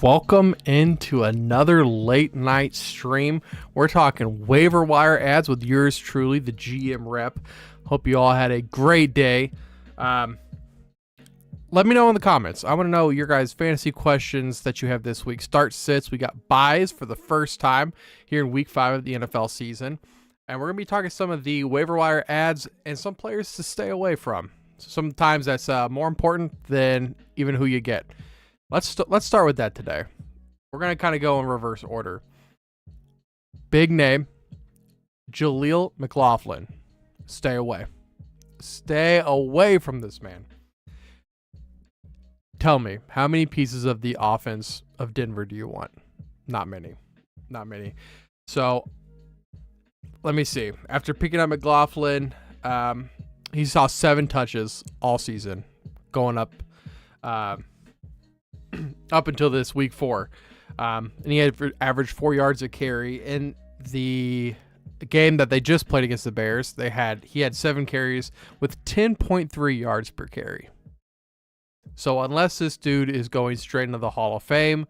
Welcome into another late night stream. We're talking waiver wire ads with yours truly, the GM rep. Hope you all had a great day. Let me know in the comments. I want to know your guys' fantasy questions that you have this week. Start sits. We got buys for the first time here in week 5 of the NFL season. And we're going to be talking some of the waiver wire ads and some players to stay away from. Sometimes that's more important than even who you get. Let's start with that today. We're going to kind of go in reverse order. Big name, Jaleel McLaughlin. Stay away. Stay away from this man. Tell me, how many pieces of the offense of Denver do you want? Not many. Not many. So, let me see. After picking up McLaughlin, he saw 7 touches all season, going up until this week 4. And he had averaged 4 yards a carry. In the game that they just played against the Bears, he had 7 carries with 10.3 yards per carry. So unless this dude is going straight into the Hall of Fame,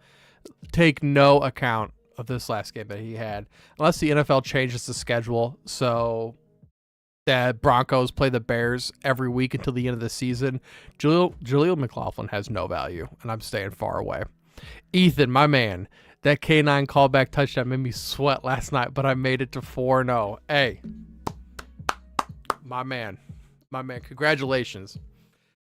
take no account of this last game that he had. Unless the NFL changes the schedule so that Broncos play the Bears every week until the end of the season, Jaleel McLaughlin has no value, and I'm staying far away. Ethan, my man, that K9 callback touchdown made me sweat last night, but I made it to 4-0. Hey, my man, congratulations.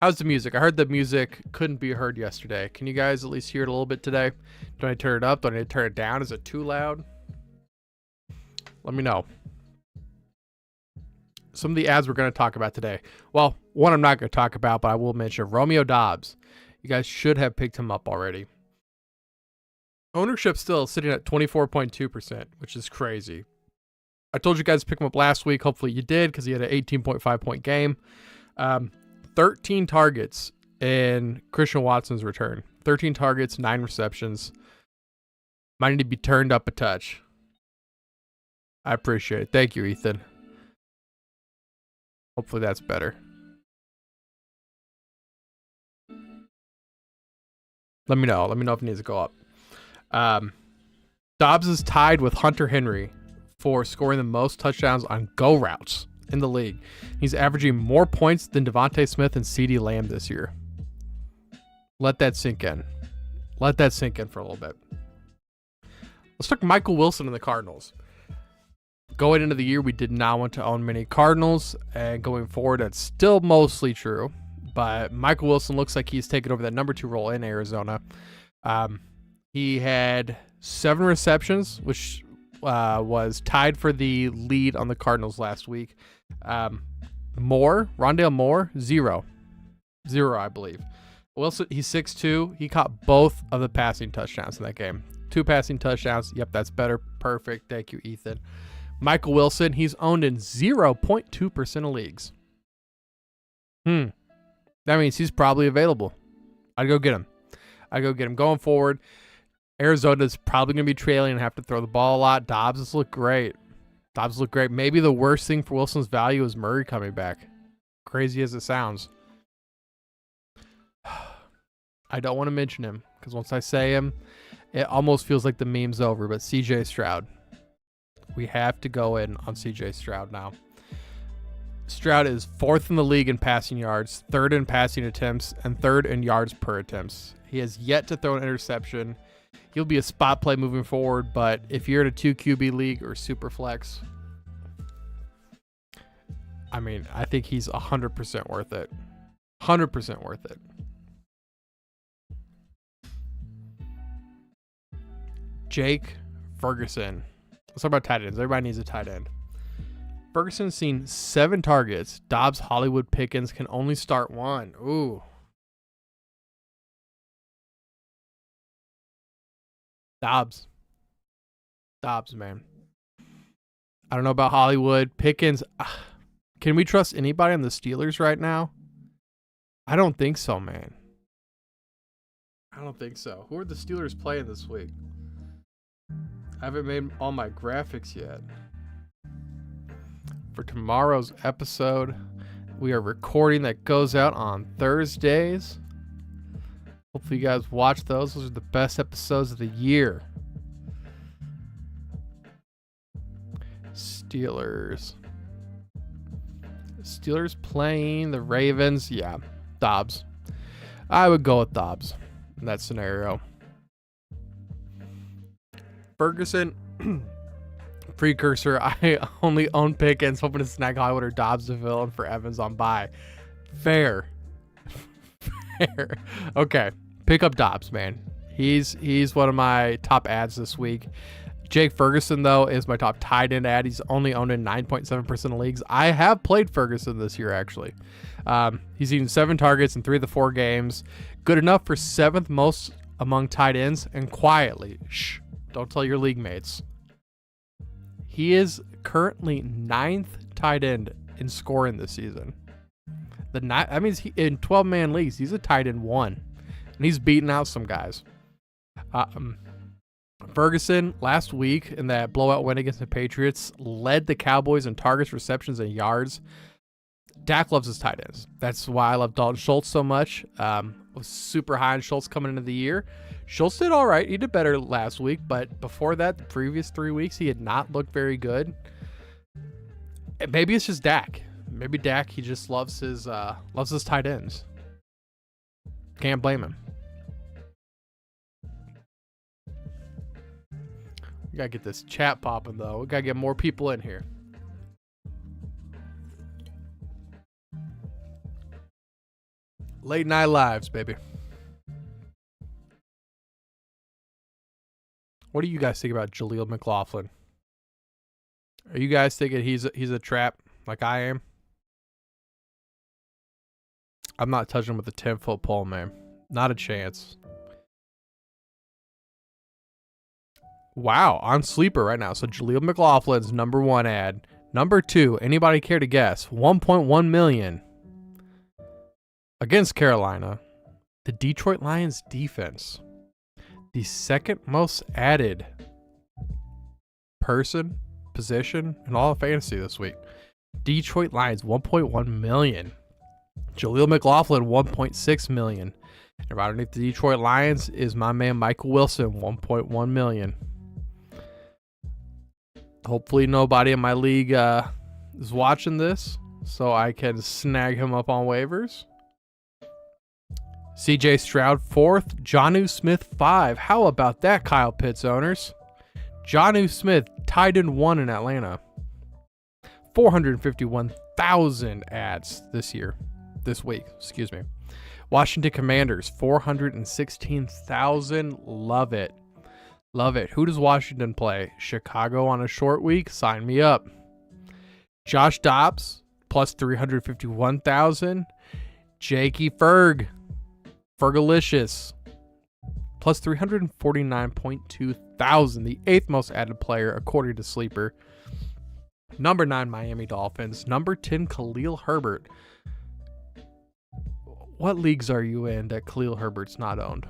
How's the music? I heard the music couldn't be heard yesterday. Can you guys at least hear it a little bit today? Do I turn it up? Do I need to turn it down? Is it too loud? Let me know. Some of the ads we're going to talk about today. Well, one I'm not going to talk about, but I will mention Romeo Doubs. You guys should have picked him up already. Ownership still sitting at 24.2%, which is crazy. I told you guys to pick him up last week. Hopefully you did, because he had an 18.5 point game. 13 targets in Christian Watson's return. 13 targets, 9 receptions. Might need to be turned up a touch. I appreciate it. Thank you, Ethan. Hopefully that's better. Let me know. Let me know if it needs to go up. Dobbs is tied with Hunter Henry for scoring the most touchdowns on go routes in the league. He's averaging more points than Devontae Smith and CeeDee Lamb this year. Let that sink in. Let that sink in for a little bit. Let's talk Michael Wilson and the Cardinals. Going into the year, we did not want to own many Cardinals, and going forward, that's still mostly true. But Michael Wilson looks like he's taken over that number 2 role in Arizona. He had 7 receptions, which was tied for the lead on the Cardinals last week. Rondale Moore, 0, I believe. Wilson, he's 6'2". He caught both of the passing touchdowns in that game. 2 passing touchdowns. Yep, that's better. Perfect. Thank you, Ethan. Michael Wilson, he's owned in 0.2% of leagues. That means he's probably available. I'd go get him. Going forward, Arizona's probably going to be trailing and have to throw the ball a lot. Dobbs has looked great. Maybe the worst thing for Wilson's value is Murray coming back. Crazy as it sounds. I don't want to mention him because once I say him, it almost feels like the meme's over. But CJ Stroud. We have to go in on CJ Stroud now. Stroud is 4th in the league in passing yards, 3rd in passing attempts, and 3rd in yards per attempts. He has yet to throw an interception. He'll be a spot play moving forward, but if you're in a 2 QB league or super flex, I mean, I think he's 100% worth it. 100% worth it. Jake Ferguson. Let's talk about tight ends. Everybody needs a tight end. Ferguson's seen 7 targets. Dobbs, Hollywood, Pickens can only start 1. Ooh. Dobbs, man. I don't know about Hollywood. Pickens. Can we trust anybody on the Steelers right now? I don't think so, man. I don't think so. Who are the Steelers playing this week? I haven't made all my graphics yet. For tomorrow's episode, we are recording that goes out on Thursdays. Hopefully you guys watch those. Those are the best episodes of the year. Steelers playing the Ravens. Yeah, Dobbs. I would go with Dobbs in that scenario. Ferguson, precursor. I only own Pickens, hoping to snag Hollywood or Dobbs to fill in for Evans on bye. Fair. Okay, pick up Dobbs, man. He's one of my top ads this week. Jake Ferguson, though, is my top tight end ad. He's only owned in 9.7% of leagues. I have played Ferguson this year, actually. He's eaten 7 targets in 3 of the 4 games. Good enough for 7th most among tight ends. And quietly, shh, don't tell your league mates. He is currently 9th tight end in scoring this season. That means in 12-man leagues, he's a tight end 1. And he's beating out some guys. Ferguson, last week in that blowout win against the Patriots, led the Cowboys in targets, receptions, and yards. Dak loves his tight ends. That's why I love Dalton Schultz so much. Was super high on Schultz coming into the year. Schultz did all right. He did better last week, but before that, the previous 3 weeks, he had not looked very good. And maybe it's just Dak. Maybe Dak, he just loves his tight ends. Can't blame him. We gotta get this chat popping, though. We gotta get more people in here. Late night lives, baby. What do you guys think about Jaleel McLaughlin? Are you guys thinking he's a trap like I am? I'm not touching him with a 10-foot pole, man. Not a chance. Wow, on Sleeper right now. So Jaleel McLaughlin's number 1 ad. Number 2, anybody care to guess? 1.1 million. Against Carolina. The Detroit Lions defense. The 2nd most added position in all of fantasy this week. Detroit Lions, 1.1 million. Jaleel McLaughlin, 1.6 million. And right underneath the Detroit Lions is my man Michael Wilson, 1.1 million. Hopefully nobody in my league is watching this, so I can snag him up on waivers. CJ Stroud, 4th. Jonnu Smith, 5. How about that, Kyle Pitts owners? Jonnu Smith, tight end 1 in Atlanta. 451,000 ads this week. Washington Commanders, 416,000. Love it. Who does Washington play? Chicago on a short week? Sign me up. Josh Dobbs, plus 351,000. Jakey Fergalicious, plus 349.2 thousand. The 8th most added player according to Sleeper. Number 9, Miami Dolphins. Number 10, Khalil Herbert. What leagues are you in that Khalil Herbert's not owned?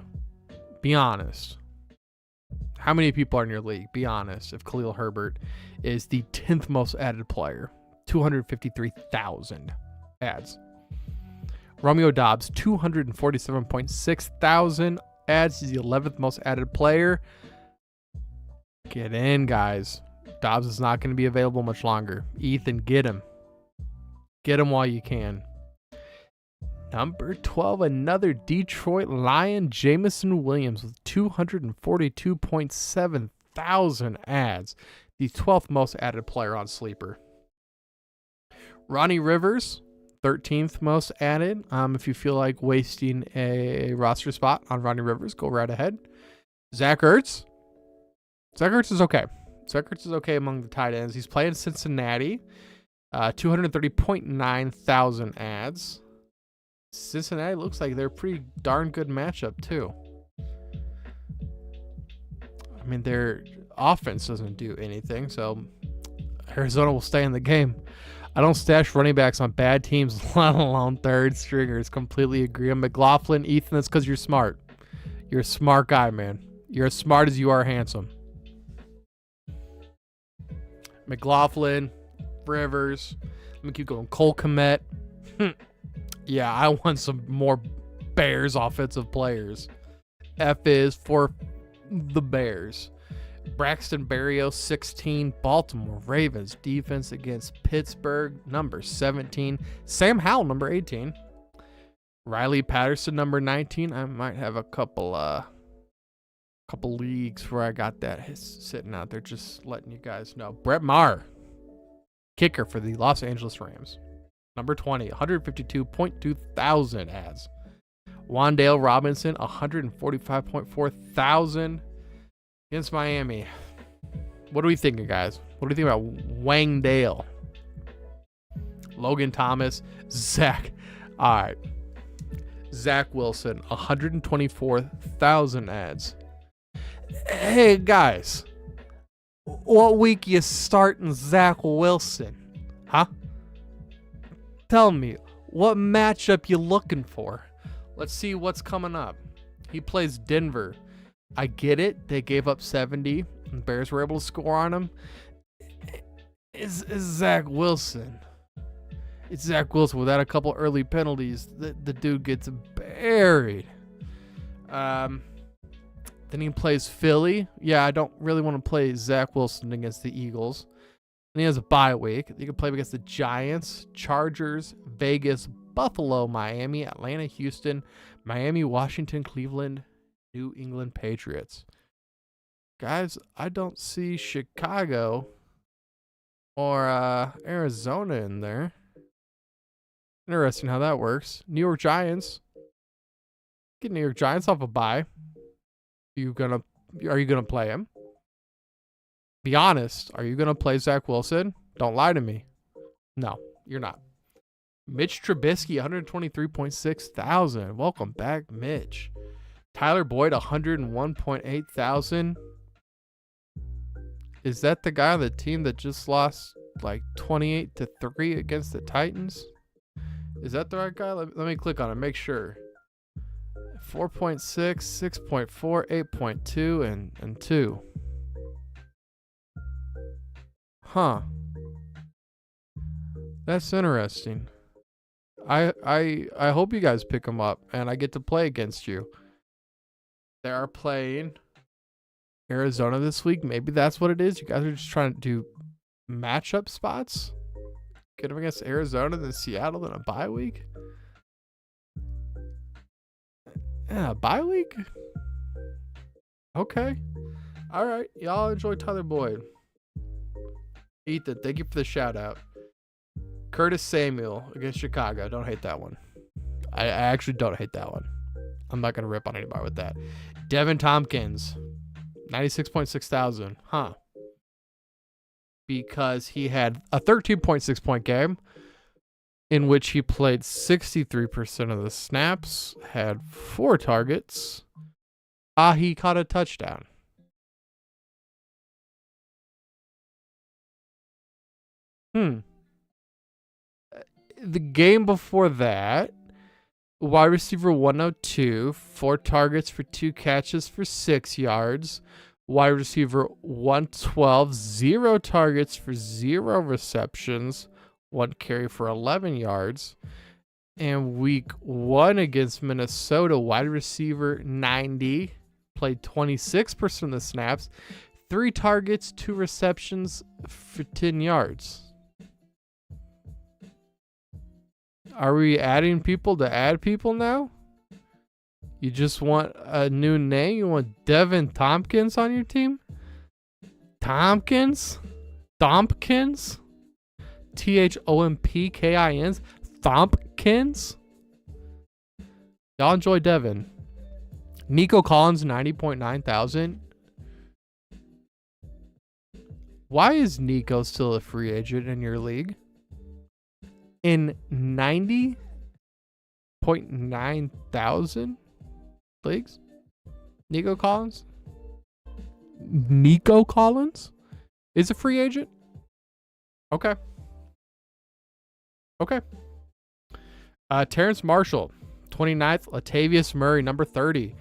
Be honest. How many people are in your league? Be honest. If Khalil Herbert is the 10th most added player, 253,000 ads. Romeo Dobbs, 247.6 thousand ads. He's the 11th most added player. Get in, guys. Dobbs is not going to be available much longer. Ethan, get him. Get him while you can. Number 12, another Detroit Lion, Jameson Williams with 242.7 thousand ads. The 12th most added player on Sleeper. Ronnie Rivers, 13th most added. If you feel like wasting a roster spot on Ronnie Rivers, go right ahead. Zach Ertz. Zach Ertz is okay. Zach Ertz is okay among the tight ends. He's playing Cincinnati. 230.9 thousand ads. Cincinnati looks like they're a pretty darn good matchup, too. I mean, their offense doesn't do anything, so Arizona will stay in the game. I don't stash running backs on bad teams, let alone third stringers. Completely agree. I'm McLaughlin, Ethan, that's because you're smart. You're a smart guy, man. You're as smart as you are handsome. McLaughlin, Rivers. Let me keep going. Cole Kmet. Yeah, I want some more Bears offensive players. F is for the Bears. Braxton Berrios, 16. Baltimore Ravens defense against Pittsburgh, number 17. Sam Howell, number 18. Riley Patterson, number 19. I might have a couple leagues where I got that sitting out there, just letting you guys know. Brett Maher, kicker for the Los Angeles Rams, number 20, 152.2 thousand ads. Wan'Dale Robinson, 145.4 thousand against Miami. What are we thinking, guys? What do you think about Wangdale? Logan Thomas, Zach. All right. Zach Wilson, 124,000 ads. Hey, guys. What week you starting Zach Wilson? Huh? Tell me, what matchup you looking for? Let's see what's coming up. He plays Denver. I get it. They gave up 70. And the Bears were able to score on him. It's Zach Wilson. It's Zach Wilson without a couple early penalties. The dude gets buried. Then he plays Philly. Yeah, I don't really want to play Zach Wilson against the Eagles. And he has a bye week. You can play him against the Giants, Chargers, Vegas, Buffalo, Miami, Atlanta, Houston, Miami, Washington, Cleveland, New England Patriots. Guys, I don't see Chicago or Arizona in there. Interesting how that works. New York Giants. Get New York Giants off a bye. Are you gonna play him? Be honest. Are you gonna play Zach Wilson? Don't lie to me. No, you're not. Mitch Trubisky, 123.6 thousand. Welcome back, Mitch. Tyler Boyd, 101.8 thousand. Is that the guy on the team that just lost like 28-3 against the Titans? Is that the right guy? Let me click on it, make sure. 4.6, 6.4, 8.2, and 2. Huh. That's interesting. I hope you guys pick them up and I get to play against you. They are playing Arizona this week. Maybe that's what it is. You guys are just trying to do matchup spots. Get them against Arizona, then Seattle, then a bye week. Yeah, bye week? Okay. All right. Y'all enjoy Tyler Boyd. Ethan, thank you for the shout out. Curtis Samuel against Chicago. Don't hate that one. I actually don't hate that one. I'm not going to rip on anybody with that. Devin Tompkins, 96.6 thousand. Huh. Because he had a 13.6 point game in which he played 63% of the snaps, had 4 targets. He caught a touchdown. The game before that, wide receiver 102, 4 targets for 2 catches for 6 yards. Wide receiver 112, 0 targets for 0 receptions, 1 carry for 11 yards. And week 1 against Minnesota, wide receiver 90, played 26% of the snaps, 3 targets, 2 receptions for 10 yards. Are we adding people to add people now? You just want a new name? You want Devin Tompkins on your team? Tompkins? Thompkins? Thompkins? Thompkins? Y'all enjoy Devin. Nico Collins, 90.9 thousand. Why is Nico still a free agent in your league? In 90.9 thousand leagues? Nico Collins is a free agent? Okay. Terrence Marshall, 29th. Latavius Murray, number 30.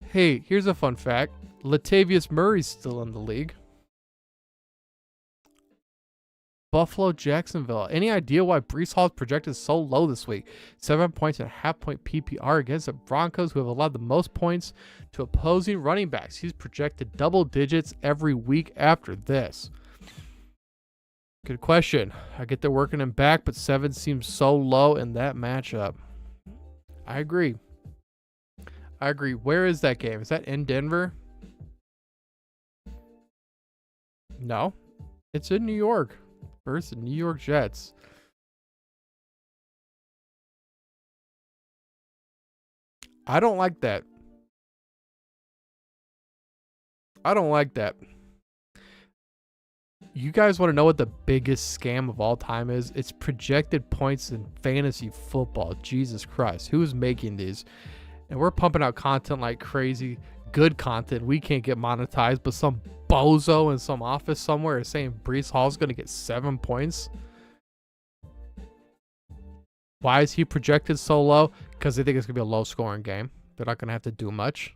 Hey, here's a fun fact. Latavius Murray's still in the league. Buffalo, Jacksonville. Any idea why Breece Hall is projected so low this week? 7 points and a half-point PPR against the Broncos, who have allowed the most points to opposing running backs. He's projected double digits every week after this. Good question. I get they're working him back, but 7 seems so low in that matchup. I agree. Where is that game? Is that in Denver? No. It's in New York. Versus New York Jets. I don't like that. You guys want to know what the biggest scam of all time is? It's projected points in fantasy football. Jesus Christ. Who's making these? And we're pumping out content like crazy. Good content. We can't get monetized, but some bozo in some office somewhere is saying Breece Hall's going to get 7 points. Why is he projected so low? Because they think it's going to be a low-scoring game. They're not going to have to do much.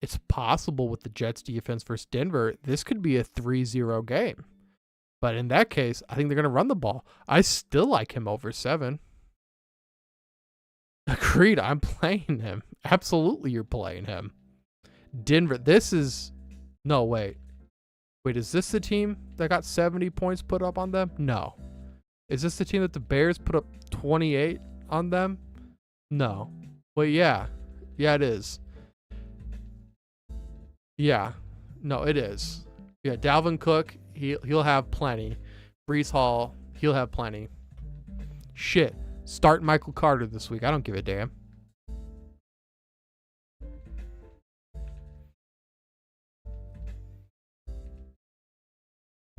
It's possible with the Jets defense versus Denver, this could be a 3-0 game. But in that case, I think they're going to run the ball. I still like him over 7. Agreed, I'm playing him. Absolutely, you're playing him. Denver, this is... No, wait. Wait, is this the team that got 70 points put up on them? No. Is this the team that the Bears put up 28 on them? No. Well, yeah. Yeah, it is. Yeah. No, it is. Yeah, Dalvin Cook, he'll have plenty. Breece Hall, he'll have plenty. Shit. Start Michael Carter this week. I don't give a damn.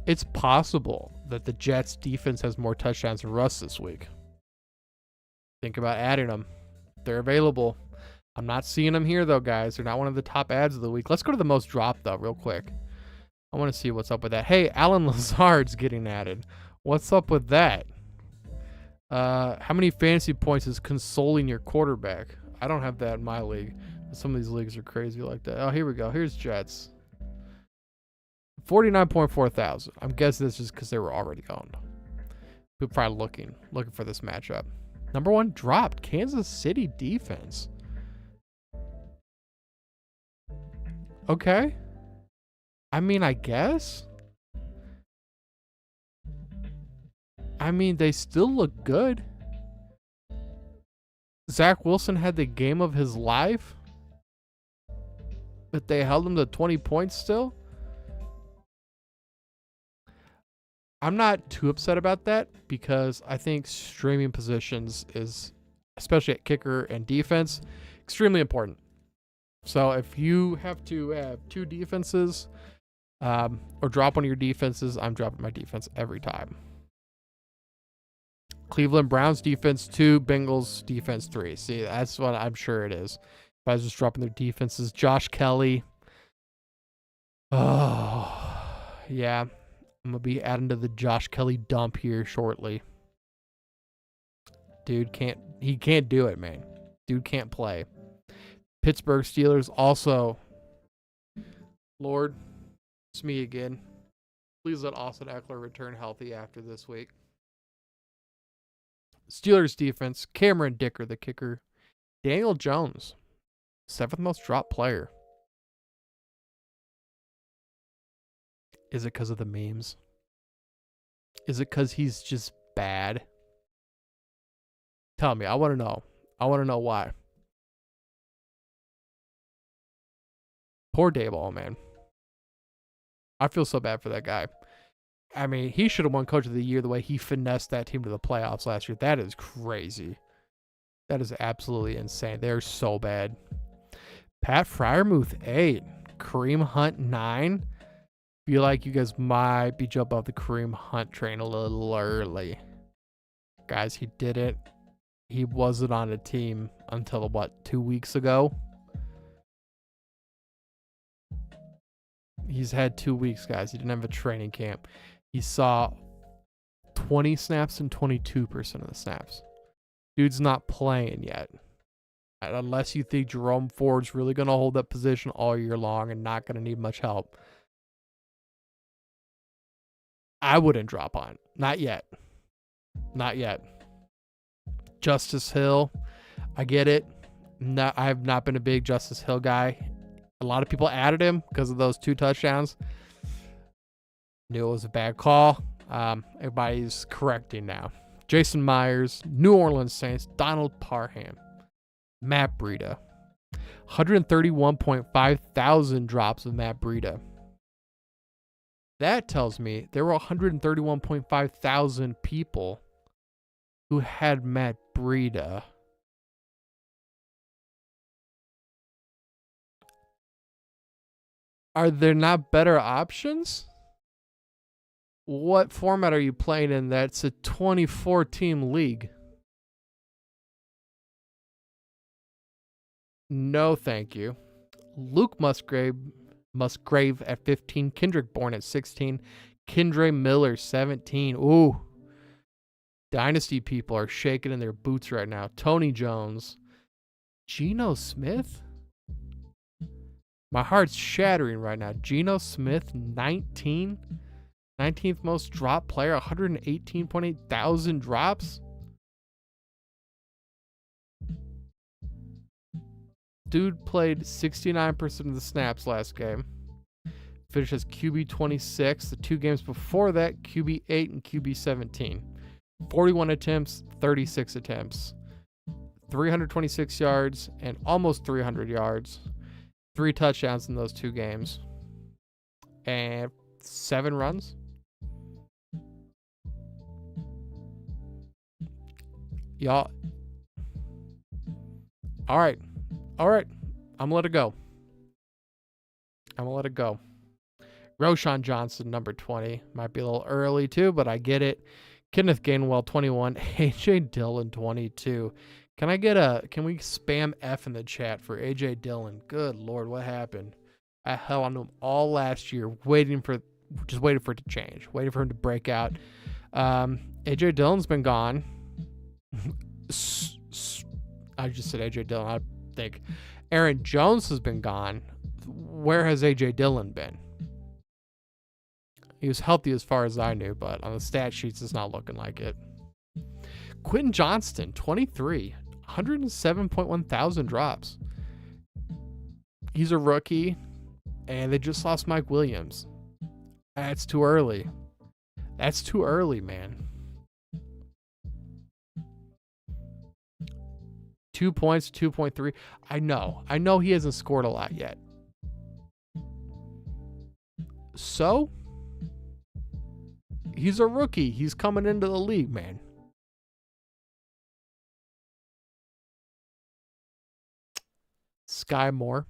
It's possible that the Jets defense has more touchdowns than Russ this week. Think about adding them. They're available. I'm not seeing them here, though, guys. They're not one of the top ads of the week. Let's go to the most dropped, though, real quick. I want to see what's up with that. Hey, Alan Lazard's getting added. What's up with that? How many fantasy points is consoling your quarterback? I don't have that in my league. Some of these leagues are crazy like that. Oh, here we go. Here's Jets. 49.4 thousand. I'm guessing this is because they were already owned. People probably looking for this matchup. Number 1 dropped. Kansas City defense. Okay. I mean, I guess. I mean, they still look good. Zach Wilson had the game of his life, but they held him to 20 points still. I'm not too upset about that because I think streaming positions is, especially at kicker and defense, extremely important. So if you have to have 2 defenses or drop one of your defenses, I'm dropping my defense every time. Cleveland Browns defense 2, Bengals defense 3. See, that's what I'm sure it is. If I was just dropping their defenses, Josh Kelly. Oh, yeah. I'm going to be adding to the Josh Kelly dump here shortly. Dude can't do it, man. Dude can't play. Pittsburgh Steelers also. Lord, it's me again. Please let Austin Eckler return healthy after this week. Steelers defense, Cameron Dicker, the kicker. Daniel Jones, 7th most dropped player. Is it because of the memes? Is it because he's just bad? Tell me. I want to know. I want to know why. Poor Dayball, man. I feel so bad for that guy. I mean, he should have won Coach of the Year the way he finessed that team to the playoffs last year. That is crazy. That is absolutely insane. They're so bad. Pat Freiermuth, 8. Kareem Hunt, 9. Feel like you guys might be jumping off the Kareem Hunt train a little early. Guys, he did it. He wasn't on a team until, 2 weeks ago? He's had 2 weeks, guys. He didn't have a training camp. He saw 20 snaps and 22% of the snaps. Dude's not playing yet. Unless you think Jerome Ford's really going to hold that position all year long and not going to need much help. I wouldn't drop on. Not yet. Not yet. Justice Hill, I get it. I have not been a big Justice Hill guy. A lot of people added him because of those 2 touchdowns. Knew it was a bad call. Everybody's correcting now. Jason Myers, New Orleans Saints, Donald Parham, Matt Breida. 131.5 thousand drops of Matt Breida. That tells me there were 131.5 thousand people who had Matt Breida. Are there not better options? What format are you playing in? That's a 24-team league. No, thank you. Luke Musgrave at 15. Kendrick Bourne at 16. Kendre Miller, 17. Ooh. Dynasty people are shaking in their boots right now. Tony Jones. Geno Smith? My heart's shattering right now. Geno Smith, 19. 19th most drop player, 118.8 thousand drops. Dude played 69% of the snaps last game. Finished as QB 26. The 2 games before that, QB 8 and QB 17. 41 attempts, 36 attempts. 326 yards and almost 300 yards. 3 touchdowns in those 2 games. And 7 runs. Y'all. All right. I'm going to let it go. Roshan Johnson, number 20. Might be a little early too, but I get it. Kenneth Gainwell, 21. AJ Dillon, 22. Can we spam F in the chat for AJ Dillon? Good Lord, what happened? I held on to him all last year, waiting for it to change, waiting for him to break out. AJ Dillon's been gone. I just said AJ Dillon. I think Aaron Jones has been gone. Where has AJ Dillon been? He was healthy as far as I knew, but on the stat sheets, it's not looking like it. Quentin Johnston, 23, 107.1 thousand drops. He's a rookie, and they just lost Mike Williams. That's too early. That's too early, man. 2 points, 2.3. I know he hasn't scored a lot yet. So, he's a rookie. He's coming into the league, man. Sky Moore,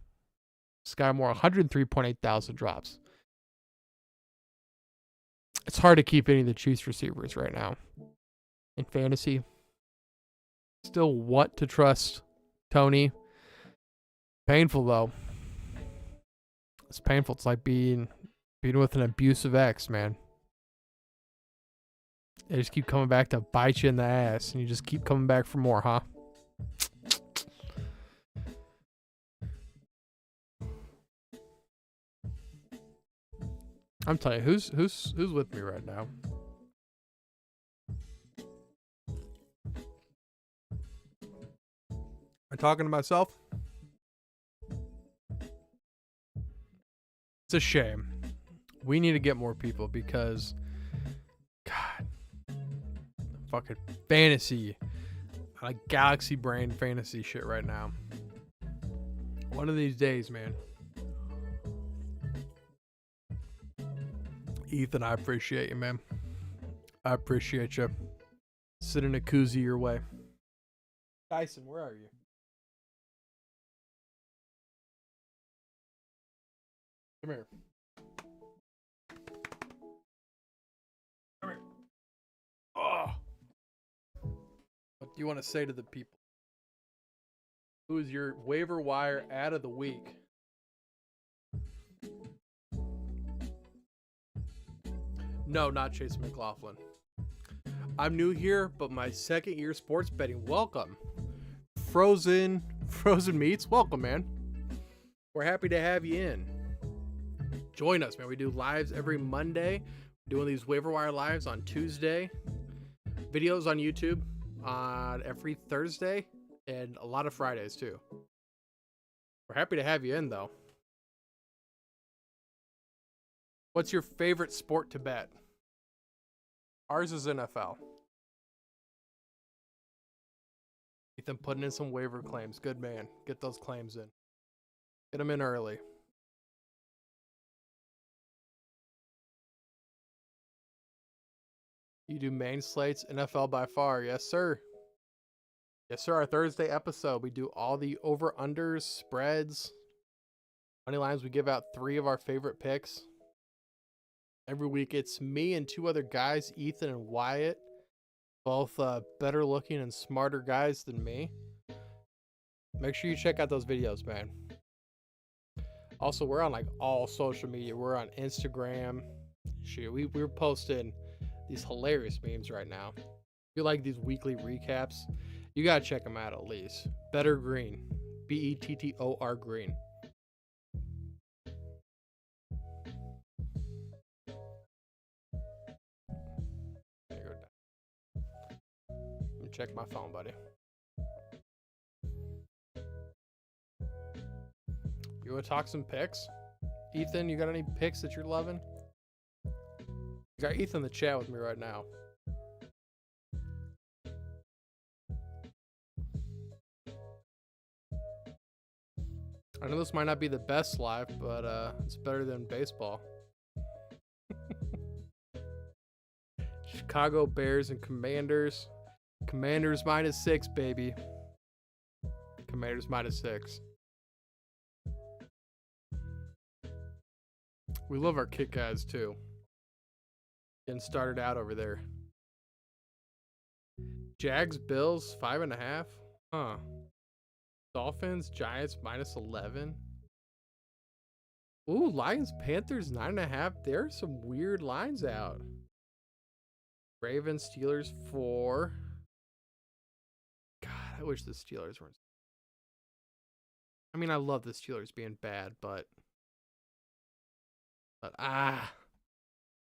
103.8 thousand drops. It's hard to keep any of the Chiefs receivers right now in fantasy. Still want to trust Tony. Painful though. It's painful. It's like being with an abusive ex, man. They just keep coming back to bite you in the ass, and you just keep coming back for more, huh? I'm telling you, who's with me right now? Am I talking to myself? It's a shame. We need to get more people because, God, fucking fantasy, like galaxy brain fantasy shit right now. One of these days, man. Ethan, I appreciate you, man. I appreciate you. Sending a koozie your way. Tyson, where are you? Come here. Come here. Oh. What do you want to say to the people? Who is your waiver wire ad of the week? No, not Chase McLaughlin. I'm new here, but my second year sports betting. Welcome. Frozen Meats. Welcome, man. We're happy to have you in. Join us, man. We do lives every Monday. Doing these waiver wire lives on Tuesday, videos on YouTube on every Thursday, and a lot of Fridays too. We're happy to have you in though. What's your favorite sport to bet? Ours is NFL. Ethan putting in some waiver claims. Good man. Get those claims in. Get them in early. You do main slates, NFL by far. Yes, sir. Yes, sir. Our Thursday episode, we do all the over-unders, spreads, money lines. We give out 3 of our favorite picks. Every week, it's me and 2 other guys, Ethan and Wyatt, both better looking and smarter guys than me. Make sure you check out those videos, man. Also, we're on like all social media. We're on Instagram. Shoot, we're posting these hilarious memes right now. If you like these weekly recaps, you gotta check them out at least. Better Green, BETTOR Green. Let me check my phone, buddy. You want to talk some picks? Ethan, you got any picks that you're loving? You got Ethan in the chat with me right now. I know this might not be the best live, but it's better than baseball. Chicago Bears and Commanders. Commanders -6, baby. Commanders -6. We love our kick guys too. Getting started out over there. Jags, Bills, 5.5. Huh. Dolphins, Giants -11. Ooh, Lions, Panthers 9.5. There are some weird lines out. Ravens, Steelers 4. God, I wish the Steelers weren't. I mean, I love the Steelers being bad, but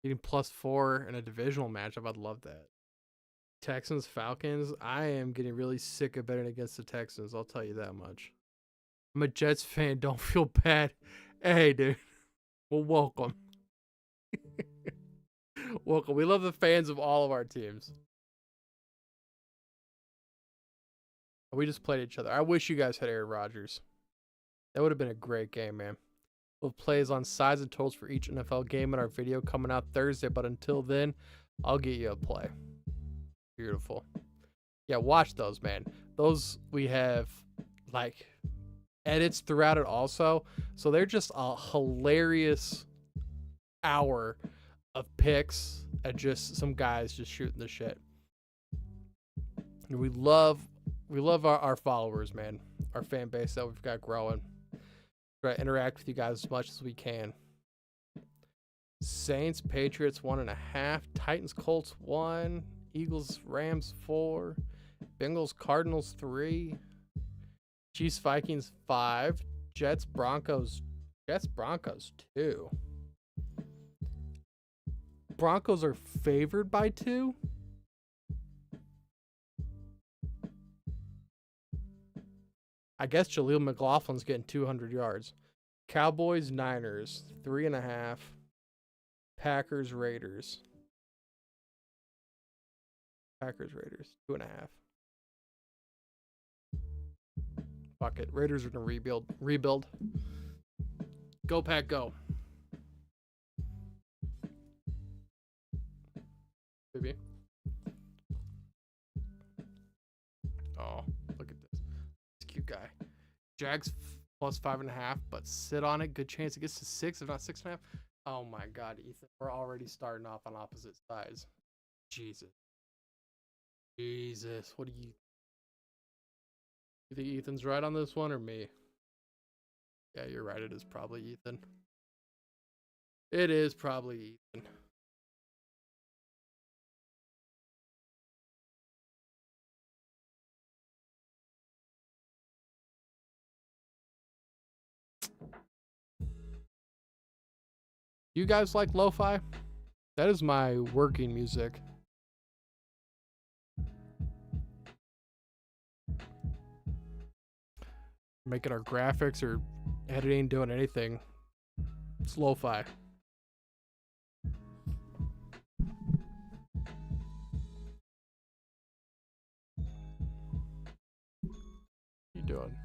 getting +4 in a divisional matchup, I'd love that. Texans, Falcons. I am getting really sick of betting against the Texans. I'll tell you that much. I'm a Jets fan. Don't feel bad. Hey, dude. Well, welcome. Welcome. We love the fans of all of our teams. We just played each other. I wish you guys had Aaron Rodgers. That would have been a great game, man. We'll plays on sides and totals for each NFL game in our video coming out Thursday. But until then, I'll get you a play. Beautiful. Yeah, watch those, man. Those we have like edits throughout it also. So they're just a hilarious hour of picks and just some guys just shooting the shit. And we love our followers, man. Our fan base that we've got growing. Try to interact with you guys as much as we can. Saints, Patriots 1.5. Titans, Colts 1. Eagles, Rams 4. Bengals, Cardinals 3. Chiefs, Vikings 5. Jets, Broncos 2. Broncos are favored by 2. I guess Jaleel McLaughlin's getting 200 yards. Cowboys, Niners, 3.5. Packers, Raiders. 2.5. Fuck it. Raiders are gonna rebuild. Go Pack, go. Maybe. Oh, look at this. Cute guy. Jags +5.5, but sit on it. Good chance it gets to 6, if not 6.5. Oh my God, Ethan. We're already starting off on opposite sides. Jesus. What do you think Ethan's right on this one or me? Yeah, you're right. It is probably Ethan. It is probably Ethan. You guys like lo-fi? That is my working music. Making our graphics or editing, doing anything. It's lo-fi. You doing?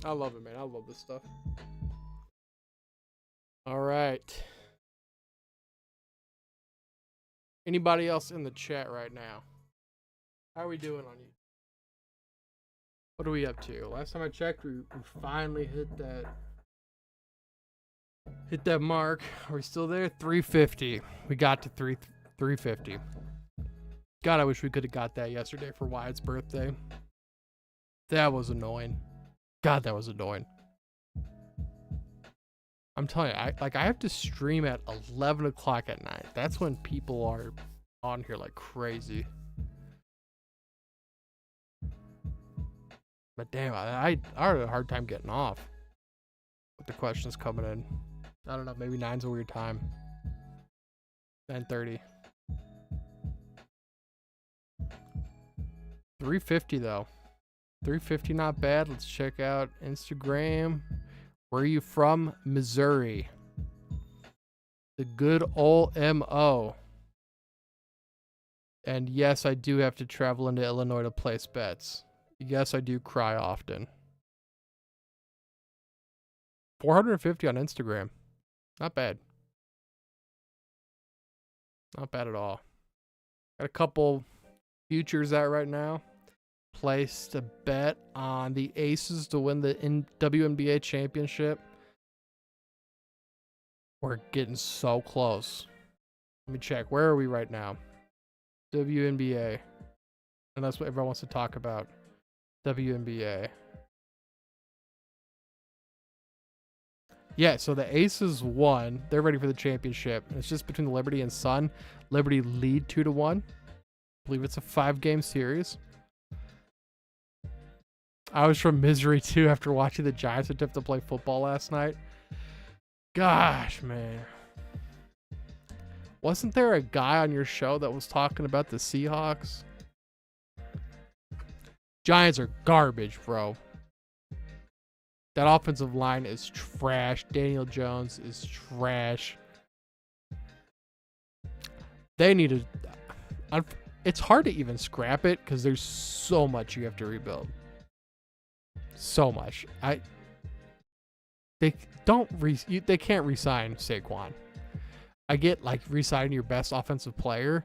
I love it, man. I love this stuff. All right. Anybody else in the chat right now? How are we doing on you? What are we up to? Last time I checked, we finally hit that mark. Are we still there? 350. We got to 350. God, I wish we could have got that yesterday for Wyatt's birthday. That was annoying. God, that was annoying. I'm telling you, I have to stream at 11 o'clock at night. That's when people are on here like crazy. But damn, I had a hard time getting off with the questions coming in. I don't know, maybe 9's a weird time. 9:30. 350 though. 350 not bad. Let's check out Instagram. Where are you from? Missouri. The good old MO. And yes, I do have to travel into Illinois to place bets. Yes, I do cry often. 450 on Instagram. Not bad. Not bad at all. Got a couple futures out right now. Placed a bet on the Aces to win the WNBA championship. We're getting so close. Let me check. Where are we right now? WNBA. And that's what everyone wants to talk about. WNBA. Yeah, so the Aces won. They're ready for the championship. It's just between the Liberty and Sun. Liberty lead 2-1. I believe it's a 5-game series. I was from misery too after watching the Giants attempt to play football last night. Gosh, man. Wasn't there a guy on your show that was talking about the Seahawks? Giants are garbage, bro. That offensive line is trash. Daniel Jones is trash. They need to... It's hard to even scrap it because there's so much you have to rebuild. So much. They can't re-sign Saquon. I get like re-signing your best offensive player.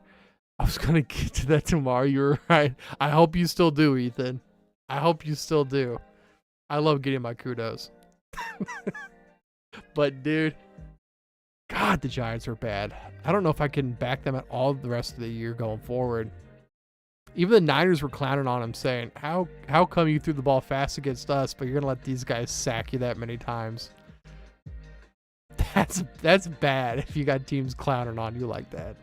I was gonna get to that tomorrow. You're right. I hope you still do, Ethan. I hope you still do. I love getting my kudos. But dude, God, the Giants are bad. I don't know if I can back them at all the rest of the year going forward. Even the Niners were clowning on him, saying, how come you threw the ball fast against us, but you're going to let these guys sack you that many times? That's bad if you got teams clowning on you like that.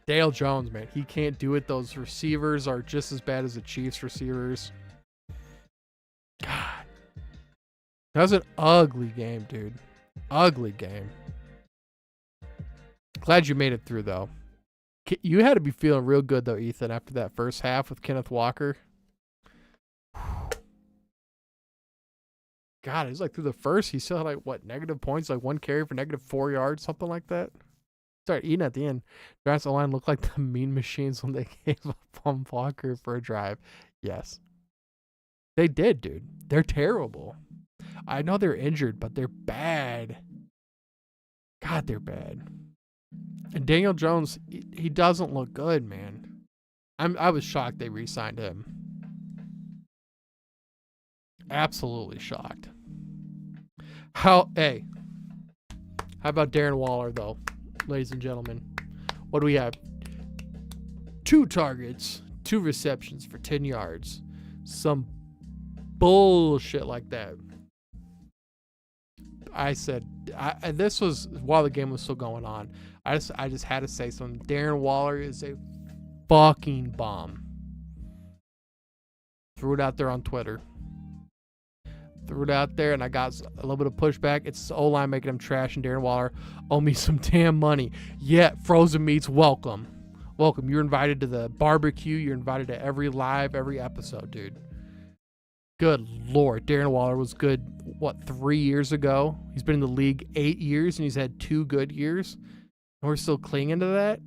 Dale Jones, man, he can't do it. Those receivers are just as bad as the Chiefs receivers. God. That was an ugly game, dude. Ugly game. Glad you made it through, though. You had to be feeling real good, though, Ethan, after that first half with Kenneth Walker. God, it was like through the first, he still had like, what, negative points? Like 1 carry for negative 4 yards, something like that. Started eating at the end. Giants line looked like the mean machines when they gave up on Walker for a drive. Yes. They did, dude. They're terrible. I know they're injured, but they're bad. God, they're bad. And Daniel Jones, he doesn't look good, man. I was shocked they re-signed him. Absolutely shocked. How about Darren Waller, though, ladies and gentlemen? What do we have? 2 targets, 2 receptions for 10 yards. Some bullshit like that. I said, this was while the game was still going on. I just had to say something. Darren Waller is a fucking bomb. Threw it out there on Twitter. Threw it out there, and I got a little bit of pushback. It's the O-line making him trash, and Darren Waller owe me some damn money. Yeah, frozen meats, welcome. Welcome. You're invited to the barbecue. You're invited to every episode, dude. Good Lord. Darren Waller was good, 3 years ago? He's been in the league 8 years, and he's had 2 good years. And we're still clinging to that?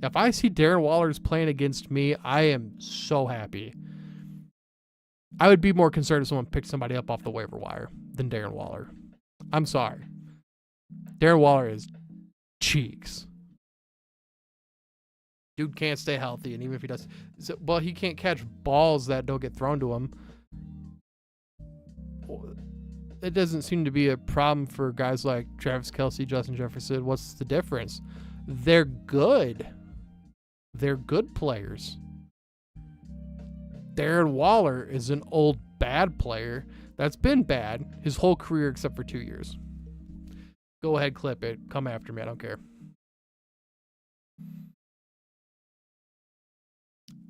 If I see Darren Waller's playing against me, I am so happy. I would be more concerned if someone picked somebody up off the waiver wire than Darren Waller. I'm sorry. Darren Waller is cheeks. Dude can't stay healthy, and even if he does, well, he can't catch balls that don't get thrown to him. It doesn't seem to be a problem for guys like Travis Kelce, Justin Jefferson. What's the difference? They're good. They're good players. Darren Waller is an old bad player that's been bad his whole career except for 2 years. Go ahead, clip it. Come after me. I don't care.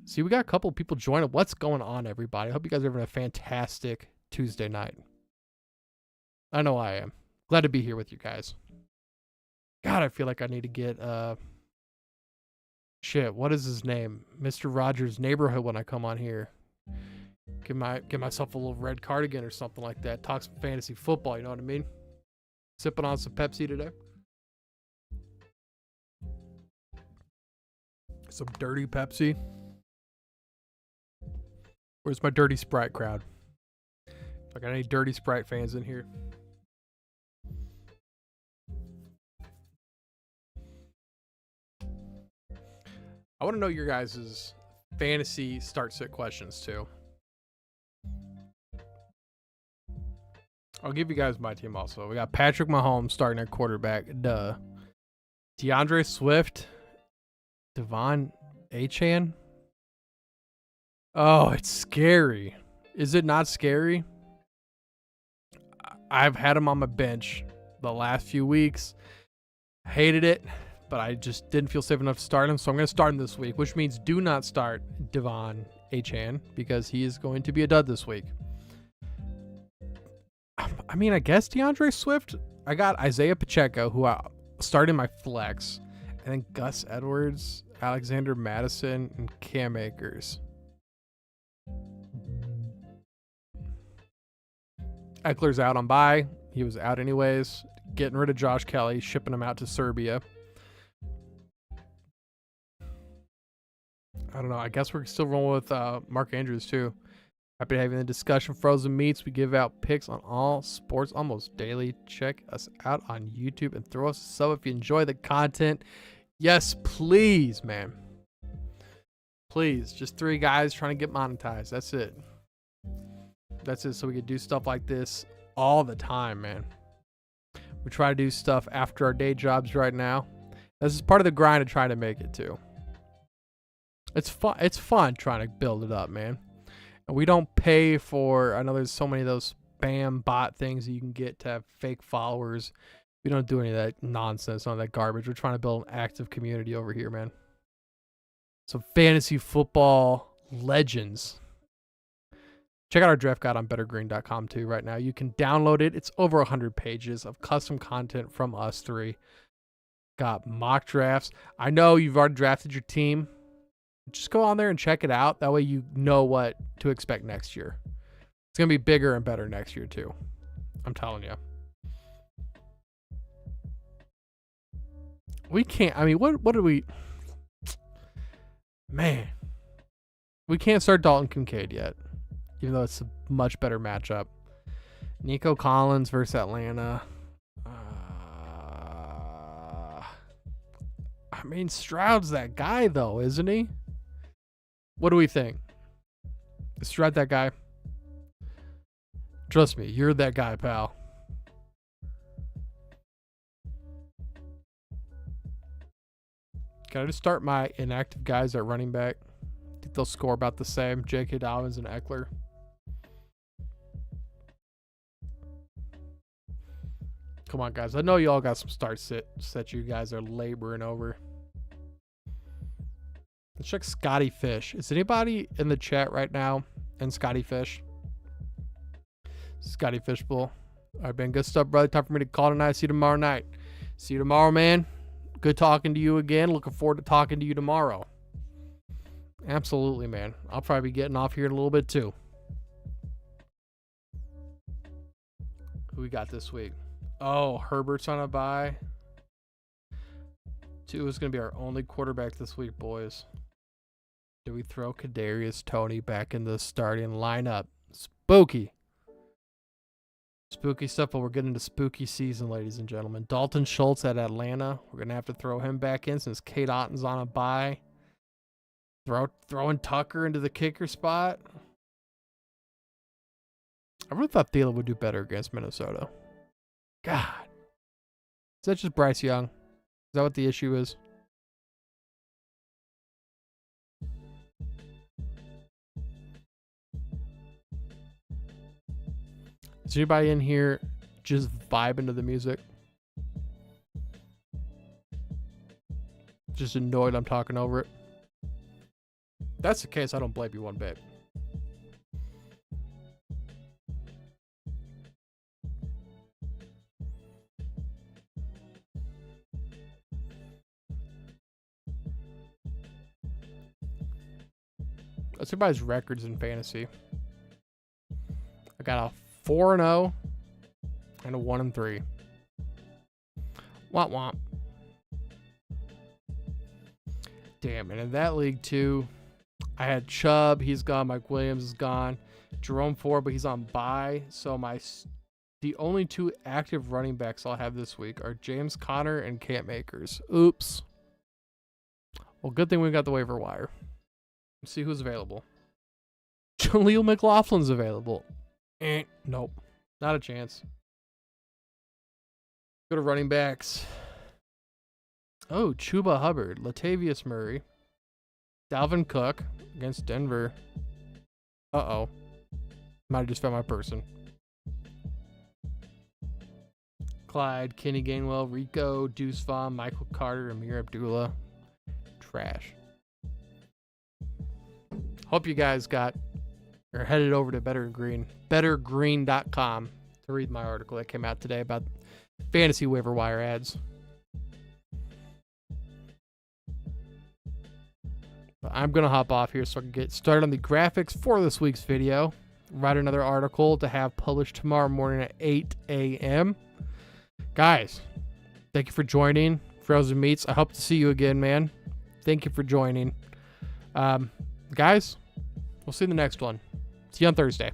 See, we got a couple people joining. What's going on, everybody? I hope you guys are having a fantastic Tuesday night. I know I am. Glad to be here with you guys. God, I feel like I need to get shit, what is his name? Mr. Rogers' Neighborhood when I come on here. Get myself a little red cardigan or something like that. Talk some fantasy football, you know what I mean? Sipping on some Pepsi today. Some dirty Pepsi. Where's my dirty Sprite crowd? If I got any dirty Sprite fans in here. I want to know your guys' fantasy start-sit questions, too. I'll give you guys my team also. We got Patrick Mahomes starting at quarterback. Duh. DeAndre Swift. Devon Achane. Oh, it's scary. Is it not scary? I've had him on my bench the last few weeks. Hated it. But I just didn't feel safe enough to start him, so I'm going to start him this week, which means do not start Devon Achane because he is going to be a dud this week. I mean, I guess DeAndre Swift. I got Isaiah Pacheco, who I started in my flex, and then Gus Edwards, Alexander Madison, and Cam Akers. Eckler's out on bye. He was out anyways. Getting rid of Josh Kelly, shipping him out to Serbia. I don't know. I guess we're still rolling with Mark Andrews, too. Happy to having the discussion. Frozen Meats. We give out picks on all sports almost daily. Check us out on YouTube and throw us a sub if you enjoy the content. Yes, please, man. Please. Just 3 guys trying to get monetized. That's it. That's it. So we can do stuff like this all the time, man. We try to do stuff after our day jobs right now. This is part of the grind to try to make it, too. It's fun. It's fun trying to build it up, man. And we don't pay for. I know there's so many of those spam bot things that you can get to have fake followers. We don't do any of that nonsense, none of that garbage. We're trying to build an active community over here, man. So fantasy football legends. Check out our draft guide on bettergreen.com too right now. You can download it. It's over 100 pages of custom content from us 3. Got mock drafts. I know you've already drafted your team. Just go on there and check it out. That way you know what to expect next year. It's going to be bigger and better next year too. I'm telling you. We can't. I mean, what do we... Man. We can't start Dalton Kincaid yet. Even though it's a much better matchup. Nico Collins versus Atlanta. I mean, Stroud's that guy, though, isn't he? What do we think? Is Stroud that guy? Trust me, you're that guy, pal. Can I just start my inactive guys at running back? I think they'll score about the same. J.K. Dobbins and Eckler. Come on, guys. I know you all got some starts that you guys are laboring over. Let's check Scotty Fish. Is anybody in the chat right now in Scotty Fish? Scotty Fishbowl. All right, man. Good stuff, brother. Time for me to call tonight. See you tomorrow night. See you tomorrow, man. Good talking to you again. Looking forward to talking to you tomorrow. Absolutely, man. I'll probably be getting off here in a little bit, too. Who we got this week? Oh, Herbert's on a bye. Tua is going to be our only quarterback this week, boys. Do we throw Kadarius Toney back in the starting lineup? Spooky. Spooky stuff, but we're getting into spooky season, ladies and gentlemen. Dalton Schultz at Atlanta. We're going to have to throw him back in since Kate Otton's on a bye. Throwing Tucker into the kicker spot. I really thought Thielen would do better against Minnesota. God. Is that just Bryce Young? Is that what the issue is? Is anybody in here just vibing to the music? Just annoyed I'm talking over it? If that's the case, I don't blame you one bit. That's everybody's records in fantasy. I got a 4-0 and a 1-3. Womp womp. Damn, and in that league too, I had Chubb, he's gone. Mike Williams is gone. Jerome Ford, but he's on bye. So the only two active running backs I'll have this week are James Conner and Cam Akers. Oops. Well, good thing we got the waiver wire. Let's see who's available. Jaleel McLaughlin's available. Nope. Not a chance. Go to running backs. Oh, Chuba Hubbard, Latavius Murray, Dalvin Cook against Denver. Uh-oh. Might have just found my person. Clyde, Kenny Gainwell, Rico, Deuce Vaughn, Michael Carter, Amir Abdullah. Trash. Hope you guys are headed over to bettergreen.com to read my article that came out today about fantasy waiver wire ads. But I'm going to hop off here so I can get started on the graphics for this week's video. Write another article to have published tomorrow morning at 8 a.m. Guys, thank you for joining Frozen Meats. I hope to see you again, man. Thank you for joining. Guys, we'll see you in the next one. See you on Thursday.